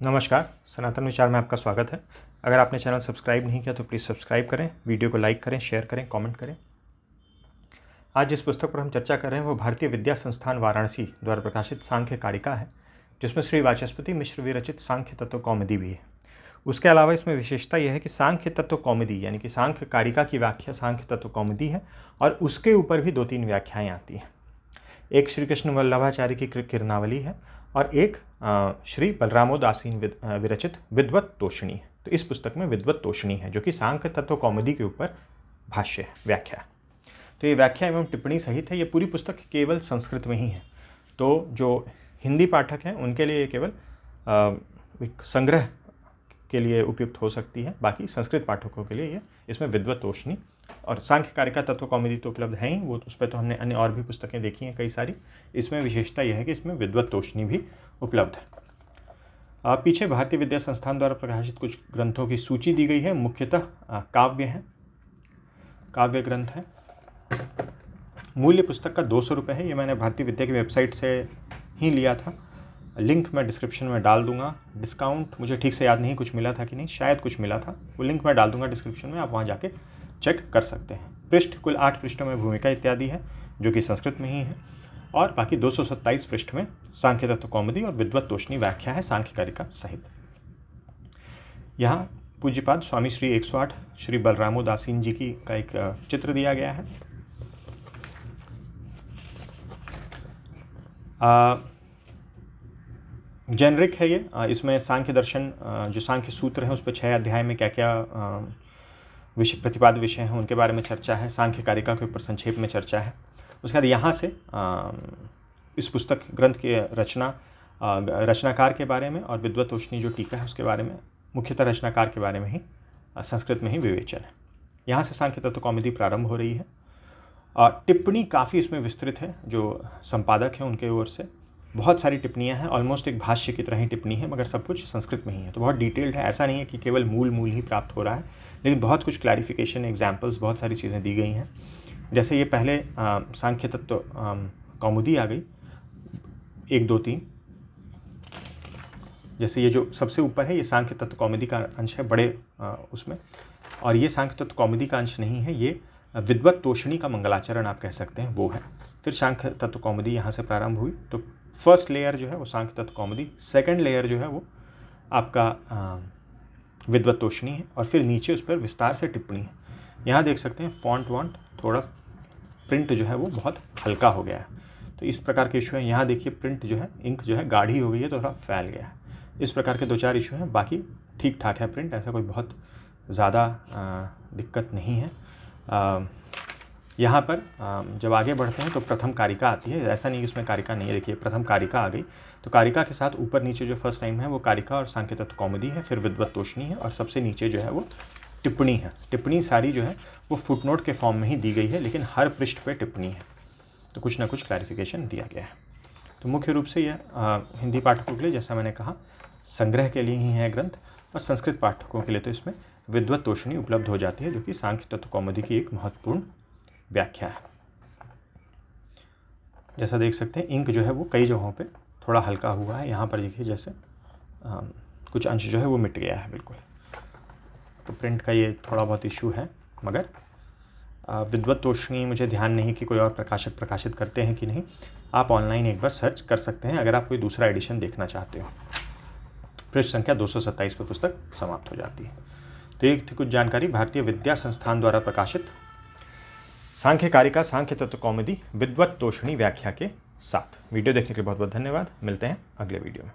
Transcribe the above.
नमस्कार, सनातन विचार में आपका स्वागत है। अगर आपने चैनल सब्सक्राइब नहीं किया तो प्लीज़ सब्सक्राइब करें, वीडियो को लाइक करें, शेयर करें, कमेंट करें। आज जिस पुस्तक पर हम चर्चा कर रहे हैं वो भारतीय विद्या संस्थान वाराणसी द्वारा प्रकाशित सांख्य कारिका है, जिसमें श्री वाचस्पति मिश्र विरचित सांख्य तत्व कौमुदी भी है। उसके अलावा इसमें विशेषता यह है कि सांख्य तत्व कौमुदी यानी कि सांख्य कारिका की व्याख्या सांख्य तत्व कौमुदी है और उसके ऊपर भी 2-3 व्याख्याएँ आती हैं। एक श्री कृष्ण वल्लभाचार्य की किरणावली है और एक श्री बलरामोदासीन विरचित विद्वत तोषणी है। तो इस पुस्तक में विद्वत तोषणी है जो कि सांख्य तत्व कौमुदी के ऊपर भाष्य है, व्याख्या है। तो ये व्याख्या एवं टिप्पणी सहित है। ये पूरी पुस्तक केवल संस्कृत में ही है, तो जो हिंदी पाठक हैं उनके लिए केवल एक संग्रह के लिए उपयुक्त हो सकती है। बाकी संस्कृत पाठकों के लिए ये इसमें विद्वत तोषणी और सांख्य कारिका तत्व कौमुदी तो उपलब्ध है ही, वो उस पर तो हमने अन्य और भी पुस्तकें देखी हैं कई सारी। इसमें विशेषता यह है कि इसमें विद्वत तोषणी भी उपलब्ध है। पीछे भारतीय विद्या संस्थान द्वारा प्रकाशित कुछ ग्रंथों की सूची दी गई है। मुख्यतः काव्य हैं, काव्य ग्रंथ हैं। मूल्य पुस्तक का 200 रुपये है। ये मैंने भारतीय विद्या की वेबसाइट से ही लिया था। लिंक मैं डिस्क्रिप्शन में डाल दूंगा। डिस्काउंट मुझे ठीक से याद नहीं कुछ मिला था कि नहीं, शायद कुछ मिला था, वो लिंक मैं डाल दूंगा डिस्क्रिप्शन में, आप वहाँ जाके चेक कर सकते हैं। पृष्ठ कुल 8 पृष्ठों में भूमिका इत्यादि है जो कि संस्कृत में ही है, और बाकी 227 पृष्ठ में सांख्य तत्व कौमुदी और विद्वत तोषणी व्याख्या है सांख्य कारिका सहित। यहाँ पूज्यपाद स्वामी श्री 108 श्री बलरामोदासीन जी की का एक चित्र दिया गया है। जेनरिक है ये। इसमें सांख्य दर्शन जो सांख्य सूत्र है उस पर 6 अध्याय में क्या क्या विषय प्रतिपाद्य विषय हैं उनके बारे में चर्चा है। सांख्य कारिका के ऊपर संक्षेप में चर्चा है। उसके बाद यहाँ से इस पुस्तक ग्रंथ की रचनाकार के बारे में और विद्वत तोषणी जो टीका है उसके बारे में, मुख्यतः रचनाकार के बारे में ही संस्कृत में ही विवेचन है। यहाँ से सांख्य तत्व कौमुदी प्रारंभ हो रही है और टिप्पणी काफ़ी इसमें विस्तृत है। जो संपादक हैं उनके ओर से बहुत सारी टिप्पणियाँ हैं, ऑलमोस्ट एक भाष्य की तरह ही टिप्पणी है, मगर सब कुछ संस्कृत में ही है, तो बहुत डिटेल्ड है। ऐसा नहीं है कि केवल मूल ही प्राप्त हो रहा है, लेकिन बहुत कुछ क्लैरिफिकेशन, एग्जाम्पल्स, बहुत सारी चीज़ें दी गई हैं। जैसे ये पहले सांख्य तत्व कौमुदी आ गई 1, 2, 3। जैसे ये जो सबसे ऊपर है ये सांख्य तत्व कौमुदी का अंश है बड़े उसमें, और ये सांख्य तत्व कौमुदी का अंश नहीं है, ये विद्वत तोषणी का मंगलाचरण आप कह सकते हैं वो है। फिर सांख्य तत्व कौमुदी यहाँ से प्रारंभ हुई। तो फर्स्ट लेयर जो है वो सांख्य तत्व कौमुदी, सेकंड लेयर जो है वो आपका विद्वत तोषणी है, और फिर नीचे उस पर विस्तार से टिप्पणी है। यहाँ देख सकते हैं फॉन्ट वॉन्ट थोड़ा प्रिंट जो है वो बहुत हल्का हो गया है, तो इस प्रकार के इशू है। यहाँ देखिए प्रिंट जो है, इंक जो है गाढ़ी हो गई है, तो थोड़ा फैल गया है। इस प्रकार के 2-4 इशू हैं, बाकी ठीक ठाक है प्रिंट, ऐसा कोई बहुत ज़्यादा दिक्कत नहीं है। यहाँ पर जब आगे बढ़ते हैं तो प्रथम कारिका आती है। ऐसा नहीं कि इसमें कारिका नहीं है, देखिए प्रथम कारिका आ गई। तो कारिका के साथ ऊपर नीचे जो फर्स्ट टाइम है वो कारिका और सांख्य तत्व कौमुदी है, फिर विद्वत तोषणी है, और सबसे नीचे जो है वो टिप्पणी है। टिप्पणी सारी जो है वो फुटनोट के फॉर्म में ही दी गई है, लेकिन हर पृष्ठ पे टिप्पणी है, तो कुछ ना कुछ क्लैरिफिकेशन दिया गया है। तो मुख्य रूप से यह हिंदी पाठकों के लिए, जैसा मैंने कहा, संग्रह के लिए ही है ग्रंथ, और संस्कृत पाठकों के लिए तो इसमें विद्वत तोषणी उपलब्ध हो जाती है, जो कि सांख्य तत्व कौमुदी की एक महत्वपूर्ण व्याख्या है। जैसा देख सकते हैं इंक जो है वो कई जगहों पे थोड़ा हल्का हुआ है। यहाँ पर देखिए जैसे कुछ अंश जो है वो मिट गया है बिल्कुल। तो प्रिंट का ये थोड़ा बहुत इशू है, मगर विद्वत तोषणी मुझे ध्यान नहीं कि कोई और प्रकाशक प्रकाशित करते हैं कि नहीं। आप ऑनलाइन एक बार सर्च कर सकते हैं अगर आप कोई दूसरा एडिशन देखना चाहते हो। पृष्ठ संख्या 227 पर पुस्तक समाप्त हो जाती है। तो ये थी कुछ जानकारी भारतीय विद्या संस्थान द्वारा प्रकाशित सांख्य कारिका सांख्य तत्व कौमुदी विद्वत तोषणी व्याख्या के साथ। वीडियो देखने के लिए बहुत बहुत धन्यवाद। मिलते हैं अगले वीडियो में।